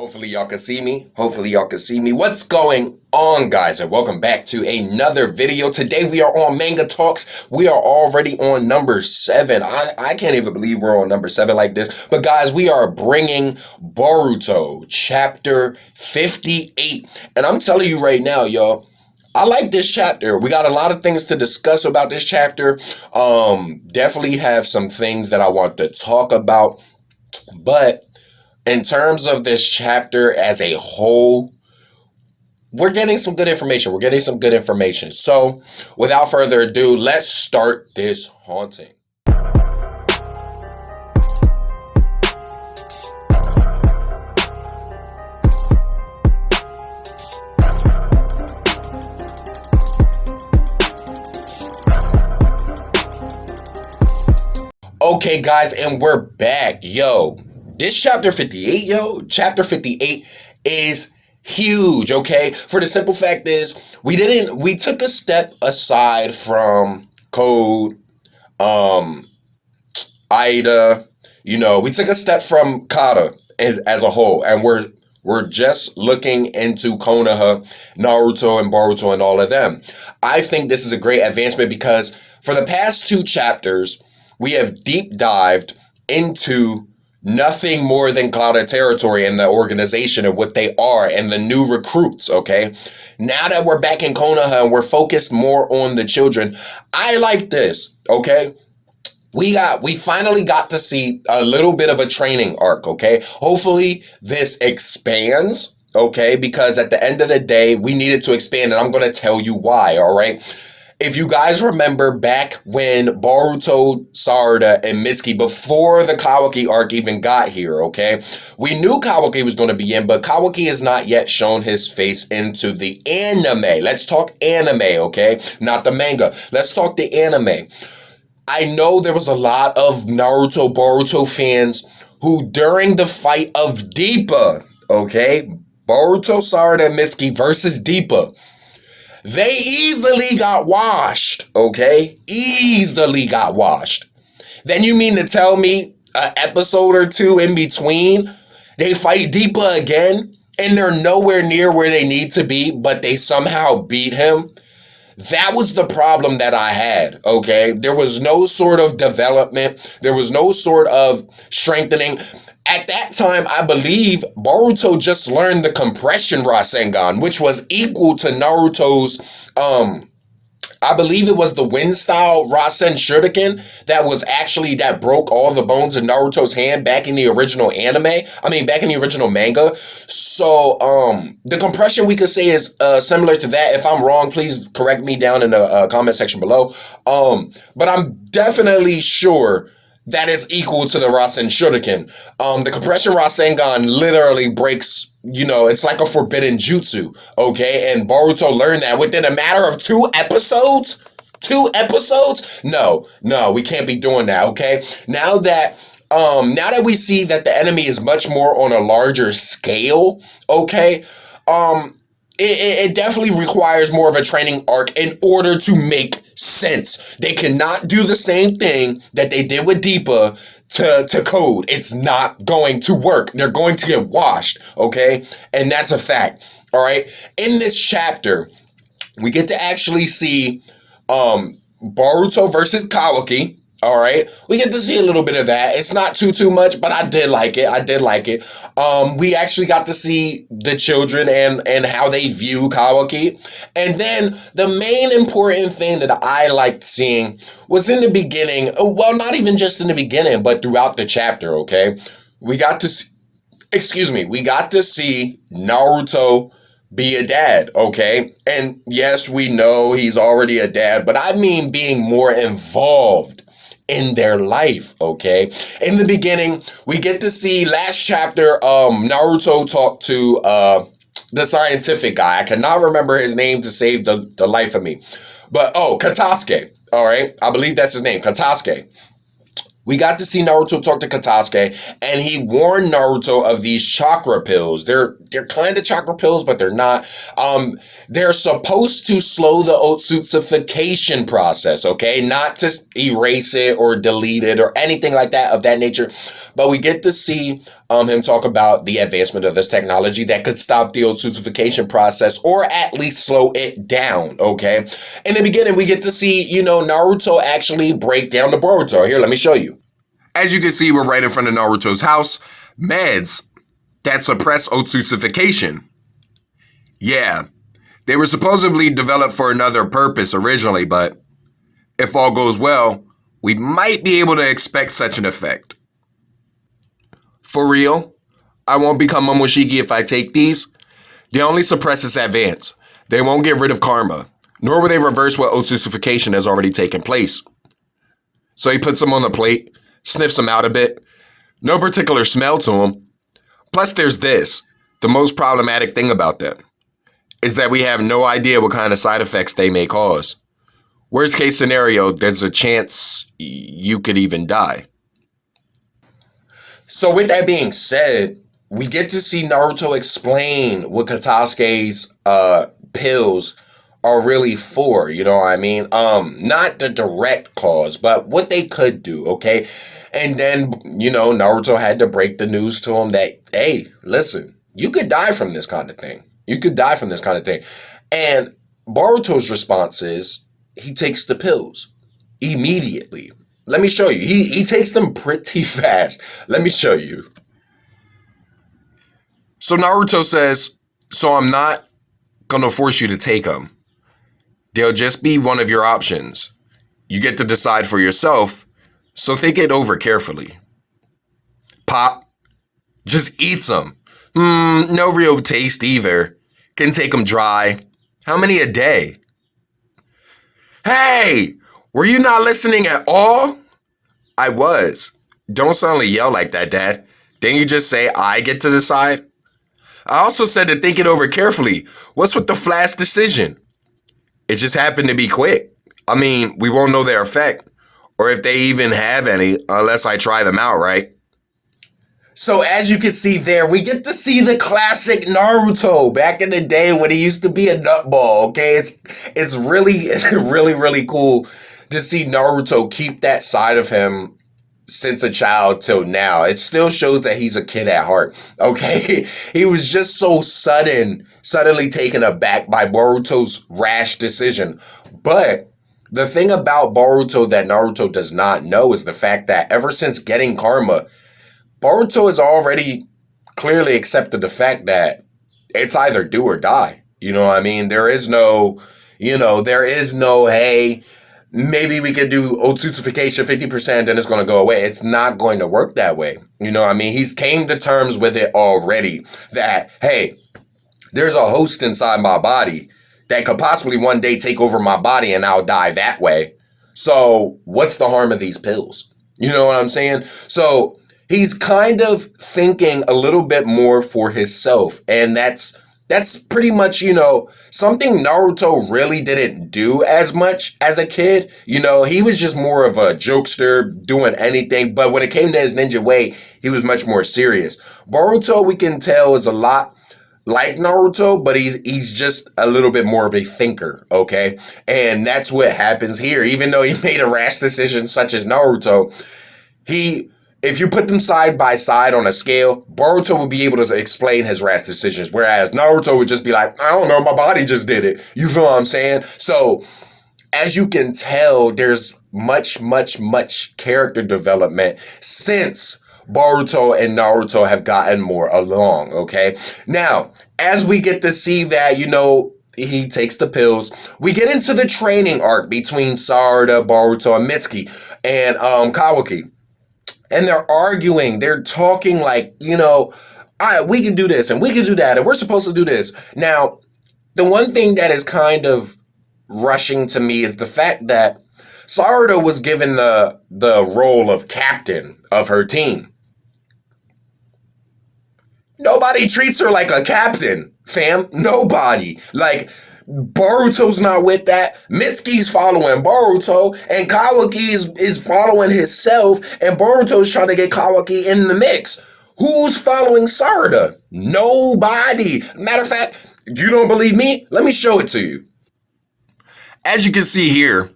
Hopefully y'all can see me. What's going on, guys? And welcome back to another video. Today we are on Manga Talks. We are already on number 7. I can't even believe we're on number 7 like this. But guys, we are bringing Boruto chapter 58. And I'm telling you right now, y'all, I like this chapter. We got a lot of things to discuss about this chapter. Definitely have some things that I want to talk about. But in terms of this chapter as a whole, we're getting some good information. So, without further ado, let's start this haunting. Okay, guys, and we're back. Yo, this chapter 58, chapter 58 is huge, okay? For the simple fact is, we took a step aside from Code, Ida, we took a step from Kata as a whole, and we're just looking into Konoha, Naruto, and Boruto, and all of them. I think this is a great advancement because for the past 2 chapters, we have deep dived into nothing more than Kata territory and the organization and what they are and the new recruits, okay? Now that we're back in Konoha and we're focused more on the children, I like this, okay? We finally got to see a little bit of a training arc, okay? Hopefully this expands, okay? Because at the end of the day, we needed to expand, and I'm going to tell you why, all right? If you guys remember back when Boruto, Sarada, and Mitsuki, before the Kawaki arc even got here, okay? We knew Kawaki was going to be in, but Kawaki has not yet shown his face into the anime. Let's talk anime, okay? Not the manga. Let's talk the anime. I know there was a lot of Naruto, Boruto fans who, during the fight of Deepa, okay? Boruto, Sarada, and Mitsuki versus Deepa, they easily got washed, okay? Easily got washed. Then you mean to tell me an episode or 2 in between, they fight Deepa again, and they're nowhere near where they need to be, but they somehow beat him? That was the problem that I had, okay? There was no sort of development. There was no sort of strengthening. At that time, I believe Boruto just learned the compression Rasengan, which was equal to Naruto's, I believe it was the wind style Rasen Shuriken that broke all the bones in Naruto's hand back in the original back in the original manga. So, the compression we could say is similar to that. If I'm wrong, please correct me down in the comment section below. But I'm definitely sure that is equal to the Rasen Shuriken. The compression Rasengan literally breaks, it's like a forbidden jutsu, okay? And Boruto learned that within a matter of 2 episodes? 2 episodes? No, we can't be doing that, okay? Now that we see that the enemy is much more on a larger scale, okay? It definitely requires more of a training arc in order to make sense. They cannot do the same thing that they did with Deepa to Code. It's not going to work. They're going to get washed, okay? And that's a fact, all right? In this chapter, we get to actually see Boruto versus Kawaki. All right, we get to see a little bit of that. It's not too much, but I did like it. We actually got to see the children and how they view Kawaki. And then the main important thing that I liked seeing was in the beginning. Well, not even just in the beginning, but throughout the chapter, okay? We got to see Naruto be a dad, okay? And yes, we know he's already a dad, but I mean being more involved in their life, okay? In the beginning, we get to see last chapter, Naruto talk to the scientific guy. I cannot remember his name to save the life of me. But, Katasuke, all right? I believe that's his name, Katasuke. We got to see Naruto talk to Katasuke, and he warned Naruto of these chakra pills. They're kind of chakra pills, but they're not. They're supposed to slow the otsutsufication process, okay? Not to erase it or delete it or anything like that of that nature. But we get to see him talk about the advancement of this technology that could stop the ossification process or at least slow it down, okay? In the beginning, we get to see, Naruto actually break down the Boruto. Here, let me show you. As you can see, we're right in front of Naruto's house. Meds that suppress ossification. Yeah, they were supposedly developed for another purpose originally, but if all goes well, we might be able to expect such an effect. For real, I won't become Momoshiki if I take these. They only suppress its advance. They won't get rid of karma, nor will they reverse what ossification has already taken place. So he puts them on the plate, sniffs them out a bit. No particular smell to them. Plus there's this, the most problematic thing about them, is that we have no idea what kind of side effects they may cause. Worst case scenario, there's a chance you could even die. So with that being said, we get to see Naruto explain what Katasuke's pills are really for, you know what I mean? Not the direct cause, but what they could do, okay? And then, Naruto had to break the news to him that, hey, listen, you could die from this kind of thing. You could die from this kind of thing. And Boruto's response is, he takes the pills immediately. Let me show you. He takes them pretty fast. Let me show you. So Naruto says, so I'm not going to force you to take them. They'll just be one of your options. You get to decide for yourself, so think it over carefully. Pop just eats them. No real taste either. Can take them dry. How many a day? Hey, were you not listening at all? I was. Don't suddenly yell like that, Dad. Didn't you just say I get to decide? I also said to think it over carefully. What's with the flash decision? It just happened to be quick. I mean, we won't know their effect, or if they even have any, unless I try them out, right? So as you can see there, we get to see the classic Naruto back in the day when he used to be a nutball, okay? It's really cool to see Naruto keep that side of him since a child till now. It still shows that he's a kid at heart, okay? He was just so suddenly taken aback by Boruto's rash decision. But the thing about Boruto that Naruto does not know is the fact that ever since getting karma, Boruto has already clearly accepted the fact that it's either do or die. You know what I mean? There is no, hey, maybe we could do ossification 50% and it's going to go away. It's not going to work that way. You know what I mean? He's came to terms with it already that, hey, there's a host inside my body that could possibly one day take over my body and I'll die that way. So what's the harm of these pills? You know what I'm saying? So he's kind of thinking a little bit more for himself. And that's pretty much, something Naruto really didn't do as much as a kid. He was just more of a jokester doing anything. But when it came to his ninja way, he was much more serious. Boruto, we can tell, is a lot like Naruto, but he's just a little bit more of a thinker, okay? And that's what happens here. Even though he made a rash decision such as Naruto, if you put them side by side on a scale, Boruto would be able to explain his rash decisions, whereas Naruto would just be like, I don't know, my body just did it. You feel what I'm saying? So, as you can tell, there's much character development since Boruto and Naruto have gotten more along, okay? Now, as we get to see that, he takes the pills, we get into the training arc between Sarada, Boruto, and Mitsuki, and Kawaki. And they're arguing, they're talking like, all right, we can do this and we can do that and we're supposed to do this. Now, the one thing that is kind of rushing to me is the fact that Sarada was given the role of captain of her team. Nobody treats her like a captain, fam. Nobody. Like, Boruto's not with that. Mitsuki's following Boruto, and Kawaki is following himself, and Boruto's trying to get Kawaki in the mix. Who's following Sarada? Nobody. Matter of fact, you don't believe me? Let me show it to you. As you can see here,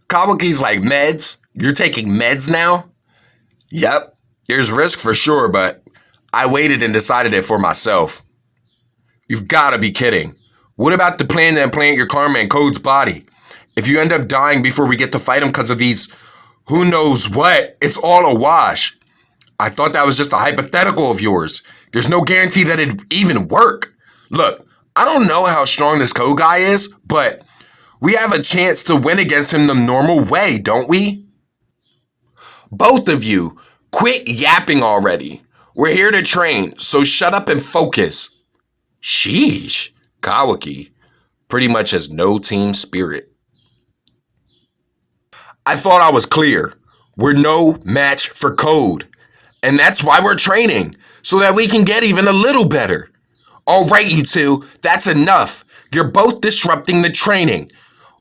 Kawaki's like, meds? You're taking meds now? Yep, there's risk for sure, but I waited and decided it for myself. You've got to be kidding. What about the plan to implant your karma in Code's body? If you end up dying before we get to fight him because of these who knows what, it's all a wash. I thought that was just a hypothetical of yours. There's no guarantee that it'd even work. Look, I don't know how strong this Code guy is, but we have a chance to win against him the normal way, don't we? Both of you, quit yapping already. We're here to train, so shut up and focus. Sheesh, Kawaki pretty much has no team spirit. I thought I was clear. We're no match for Code. And that's why we're training, so that we can get even a little better. All right, you two, that's enough. You're both disrupting the training.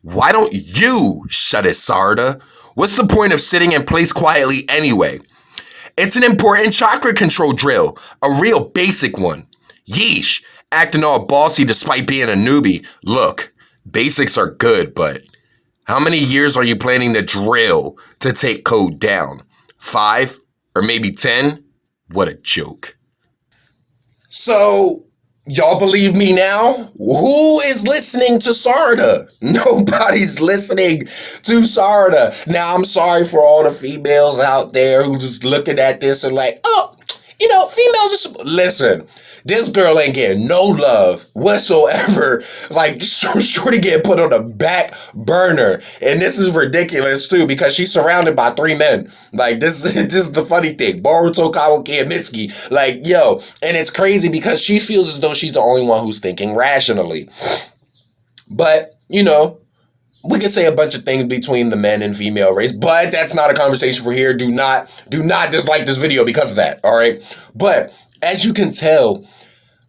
Why don't you shut it, Sarda? What's the point of sitting in place quietly anyway? It's an important chakra control drill, a real basic one. Yeesh, acting all bossy despite being a newbie. Look, basics are good, but how many years are you planning to drill to take Code down? 5? Or maybe 10? What a joke. So, y'all believe me now? Who is listening to Sarda? Nobody's listening to Sarda. Now, I'm sorry for all the females out there who just looking at this and like, oh, females just... Listen, this girl ain't getting no love whatsoever. Like, shorty getting put on the back burner. And this is ridiculous, too, because she's surrounded by 3 men. Like, this is the funny thing. Boruto, Kawaki, and Mitsuki. Like, yo. And it's crazy because she feels as though she's the only one who's thinking rationally. But, we could say a bunch of things between the men and female race, but that's not a conversation for here. Do not dislike this video because of that, all right? But as you can tell,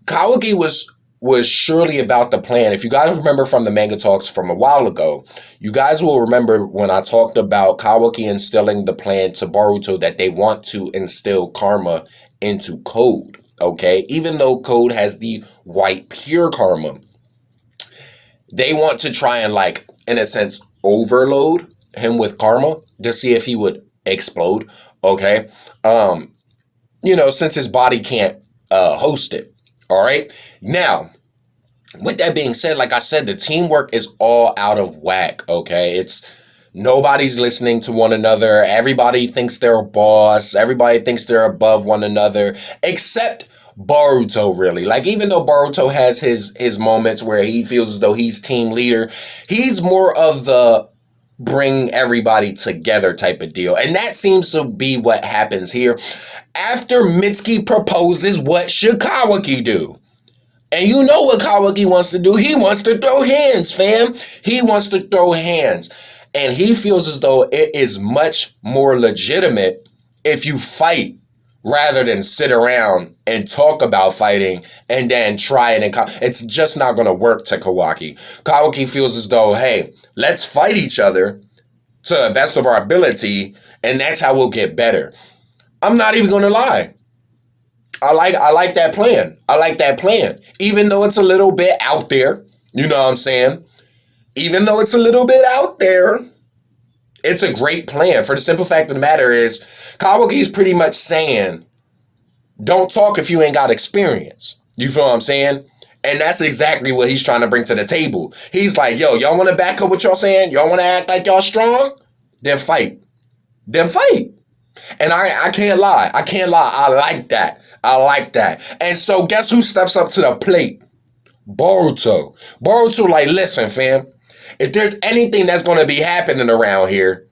Kawaki was surely about the plan. If you guys remember from the manga talks from a while ago, you guys will remember when I talked about Kawaki instilling the plan to Boruto that they want to instill karma into Code, okay? Even though Code has the white pure karma, they want to try and, like, in a sense, overload him with karma to see if he would explode, okay? Since his body can't host it, all right? Now, with that being said, like I said, the teamwork is all out of whack, okay? Nobody's listening to one another. Everybody thinks they're a boss. Everybody thinks they're above one another, except Boruto, really. Like, even though Boruto has his moments where he feels as though he's team leader, he's more of the bring everybody together type of deal. And that seems to be what happens here. After Mitsuki proposes, what should Kawaki do? And you know what Kawaki wants to do? He wants to throw hands, fam. He wants to throw hands. And he feels as though it is much more legitimate if you fight rather than sit around and talk about fighting and then try it. It's just not going to work to Kawaki. Kawaki feels as though, hey, let's fight each other to the best of our ability, and that's how we'll get better. I'm not even going to lie. I like that plan. I like that plan. Even though it's a little bit out there, you know what I'm saying? Even though it's a little bit out there, it's a great plan. For the simple fact of the matter is, Kawaki's pretty much saying, don't talk if you ain't got experience. You feel what I'm saying? And that's exactly what he's trying to bring to the table. He's like, yo, y'all want to back up what y'all saying? Y'all want to act like y'all strong? Then fight. Then fight. And I can't lie. I can't lie. I like that. I like that. And so guess who steps up to the plate? Boruto. Boruto like, listen, fam. If there's anything that's going to be happening around here,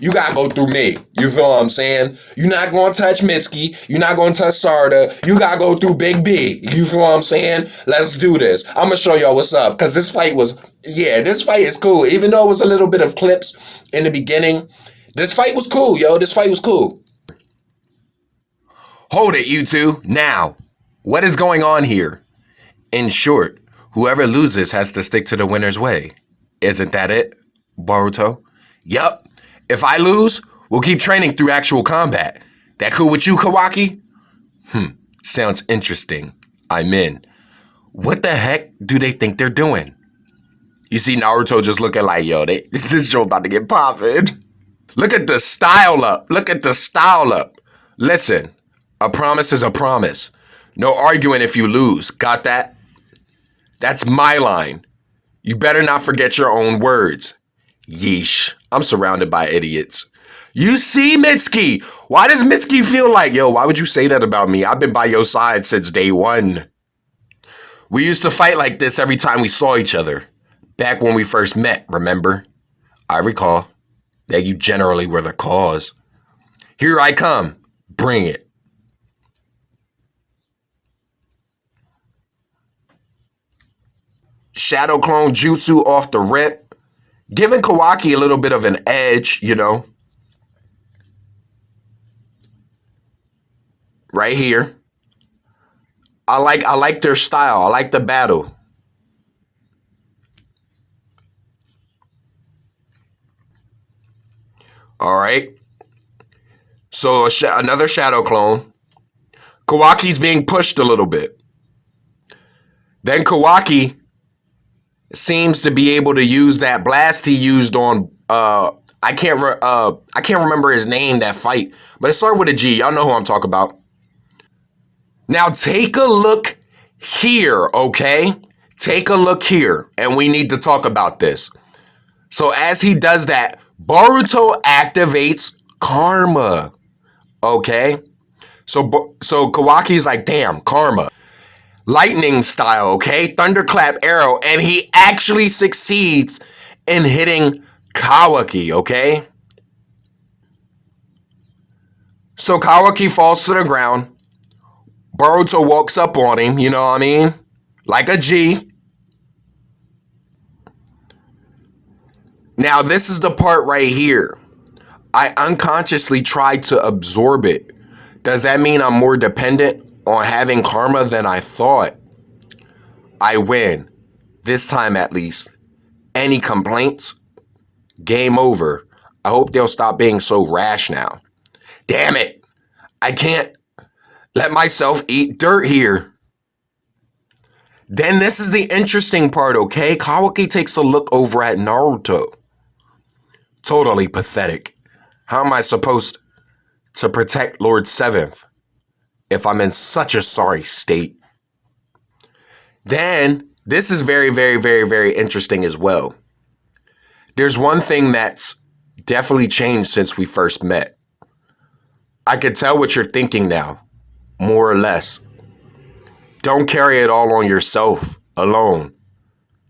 you got to go through me. You feel what I'm saying? You're not going to touch Mitsuki. You're not going to touch Sarda. You got to go through Big B. You feel what I'm saying? Let's do this. I'm going to show y'all what's up. Because this fight is cool. Even though it was a little bit of clips in the beginning, this fight was cool, yo. This fight was cool. Hold it, you two. Now, what is going on here? In short, whoever loses has to stick to the winner's way. Isn't that it, Boruto? Yup. If I lose, we'll keep training through actual combat. That cool with you, Kawaki? Sounds interesting. I'm in. What the heck do they think they're doing? You see Naruto just looking like, yo, this show about to get poppin'. Look at the style up. Look at the style up. Listen, A promise is a promise. No arguing if you lose. Got that? That's my line. You better not forget your own words. Yeesh. I'm surrounded by idiots. You see, Mitsuki? Why does Mitsuki feel like, yo, why would you say that about me? I've been by your side since day one. We used to fight like this every time we saw each other. Back when we first met, remember? I recall that you generally were the cause. Here I come. Bring it. Shadow clone jutsu off the rip. Giving Kawaki a little bit of an edge, you know. Right here. I like their style. I like the battle. All right. So another shadow clone. Kawaki's being pushed a little bit. Then Kawaki seems to be able to use that blast he used on I can't remember his name, that fight, but it started with a G. Y'all know who I'm talking about. Now take a look here, okay? Take a look here, and we need to talk about this. So as he does that, Boruto activates Karma, okay? So Kawaki's like, damn, Karma. Lightning style, okay? Thunderclap arrow, and he actually succeeds in hitting Kawaki, okay? So Kawaki falls to the ground. Boruto walks up on him, you know what I mean? Like a G. Now, this is the part right here. I unconsciously tried to absorb it. Does that mean I'm more dependent on having karma than I thought? I win. This time at least. Any complaints? Game over. I hope they'll stop being so rash now. Damn it. I can't let myself eat dirt here. Then this is the interesting part, okay? Kawaki takes a look over at Naruto. Totally pathetic. How am I supposed to protect Lord Seventh if I'm in such a sorry state? Then, this is very, very, very, very interesting as well. There's one thing that's definitely changed since we first met. I could tell what you're thinking now, more or less. Don't carry it all on yourself, alone.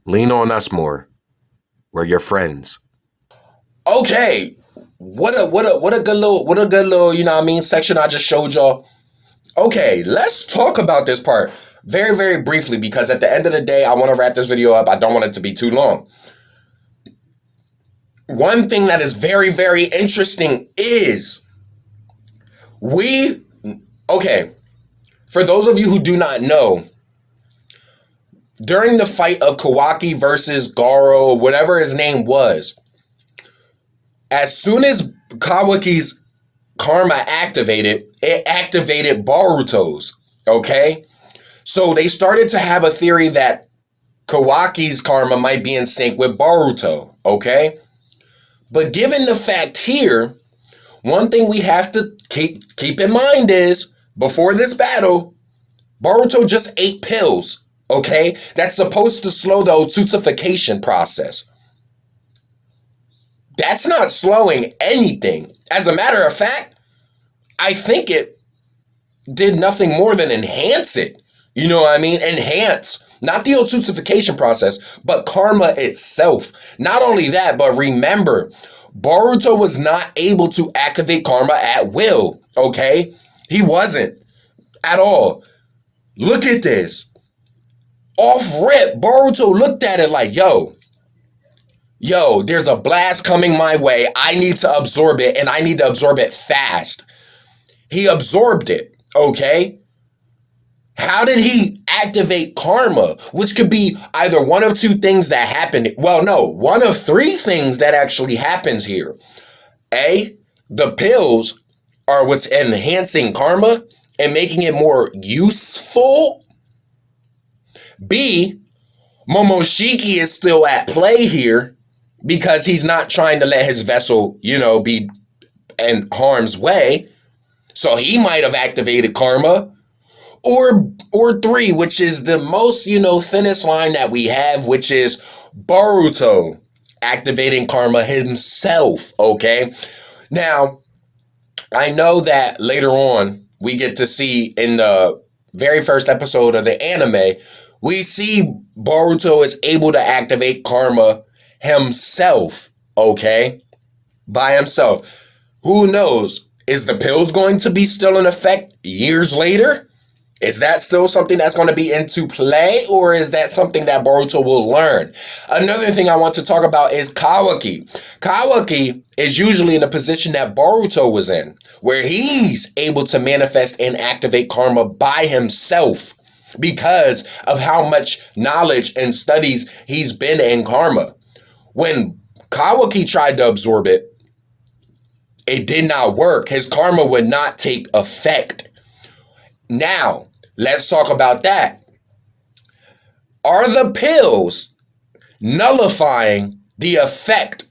Lean on us more. We're your friends. Okay, what a good little, you know what I mean, section I just showed y'all. Okay, let's talk about this part very, very briefly, because at the end of the day, I want to wrap this video up. I don't want it to be too long. One thing that is very, very interesting is okay, for those of you who do not know, during the fight of Kawaki versus Garo, whatever his name was, as soon as Kawaki's karma activated, it activated Boruto's, okay? So they started to have a theory that Kawaki's karma might be in sync with Boruto, okay? But given the fact here, one thing we have to keep in mind is, before this battle, Boruto just ate pills, okay? That's supposed to slow the otsutsufication process. That's not slowing anything. As a matter of fact, I think it did nothing more than enhance it. You know what I mean? Enhance, not the otsutsufication process, but karma itself. Not only that, but remember, Boruto was not able to activate karma at will, okay? He wasn't at all. Look at this. Off rip, Boruto looked at it like, yo, there's a blast coming my way. I need to absorb it, and I need to absorb it fast. He absorbed it, okay? How did he activate karma? Which could be either one of two things that happened. Well, no, one of three things that actually happens here. A, the pills are what's enhancing karma and making it more useful. B, Momoshiki is still at play here because he's not trying to let his vessel, be in harm's way. So he might have activated karma. Or 3, which is the most, thinnest line that we have, which is Boruto activating karma himself, okay? Now, I know that later on, we get to see in the very first episode of the anime, we see Boruto is able to activate karma himself, okay? By himself. Who knows? Is the pills going to be still in effect years later? Is that still something that's going to be into play, or is that something that Boruto will learn? Another thing I want to talk about is Kawaki. Kawaki is usually in a position that Boruto was in, where he's able to manifest and activate karma by himself because of how much knowledge and studies he's been in karma. When Kawaki tried to absorb it, it did not work. His karma would not take effect. Now, let's talk about that. Are the pills nullifying the effect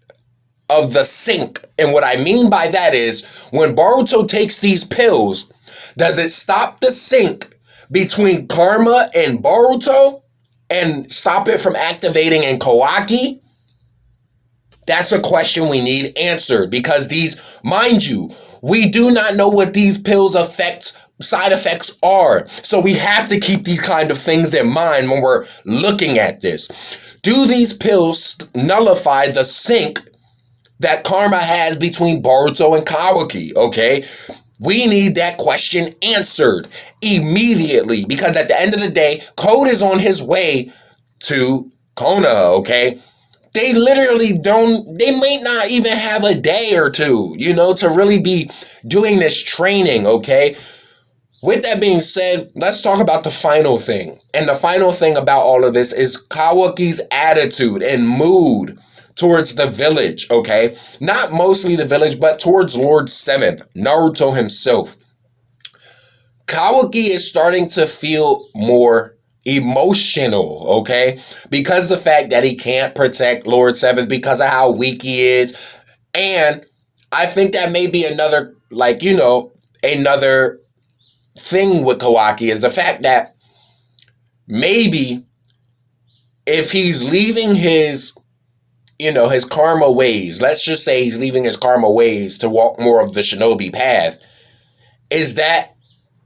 of the sync? And what I mean by that is, when Boruto takes these pills, does it stop the sync between karma and Boruto and stop it from activating in Kawaki? That's a question we need answered, because these, mind you, we do not know what these pills' side effects are. So we have to keep these kind of things in mind when we're looking at this. Do these pills nullify the sync that karma has between Boruto and Kawaki? Okay, we need that question answered immediately, because at the end of the day, Code is on his way to Konoha, okay? They literally they may not even have a day or two, to really be doing this training, okay? With that being said, let's talk about the final thing. And the final thing about all of this is Kawaki's attitude and mood towards the village, okay? Not mostly the village, but towards Lord 7th, Naruto himself. Kawaki is starting to feel more emotional, okay? Because the fact that he can't protect Lord 7th because of how weak he is. And I think that may be another, another thing with Kawaki is the fact that maybe if he's leaving his karma ways, let's just say he's leaving his karma ways to walk more of the shinobi path, is that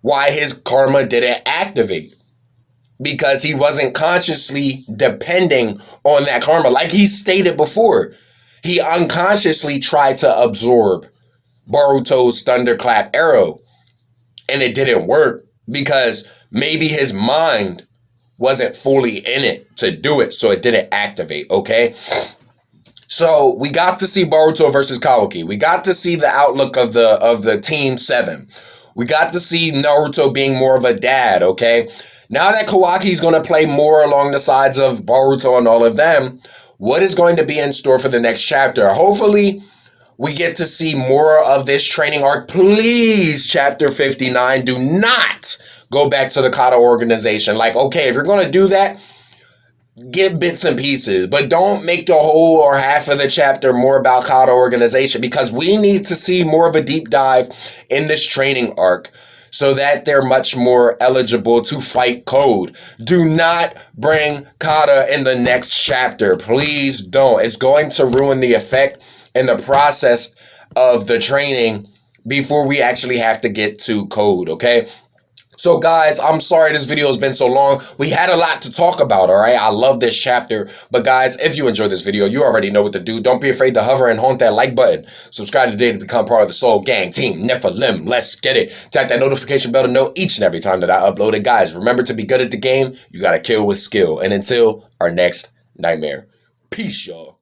why his karma didn't activate? Because he wasn't consciously depending on that karma. Like he stated before, he unconsciously tried to absorb Boruto's thunderclap arrow, and it didn't work because maybe his mind wasn't fully in it to do it, so it didn't activate, okay? So we got to see Boruto versus Kawaki. We got to see the outlook of the Team 7. We got to see Naruto being more of a dad, okay? Now that Kawaki's going to play more along the sides of Boruto and all of them, what is going to be in store for the next chapter? Hopefully, we get to see more of this training arc. Please, chapter 59, do not go back to the Kata organization. Like, okay, if you're going to do that, get bits and pieces, but don't make the whole or half of the chapter more about Kata organization, because we need to see more of a deep dive in this training arc so that they're much more eligible to fight Code. Do not bring Kata in the next chapter. Please don't. It's going to ruin the effect and the process of the training before we actually have to get to Code, okay? So guys, I'm sorry this video has been so long. We had a lot to talk about, all right? I love this chapter. But guys, if you enjoyed this video, you already know what to do. Don't be afraid to hover and haunt that like button. Subscribe today to become part of the Soul Gang Team Nephilim. Let's get it. Tap that notification bell to know each and every time that I upload it. Guys, remember, to be good at the game, you gotta kill with skill. And until our next nightmare, peace, y'all.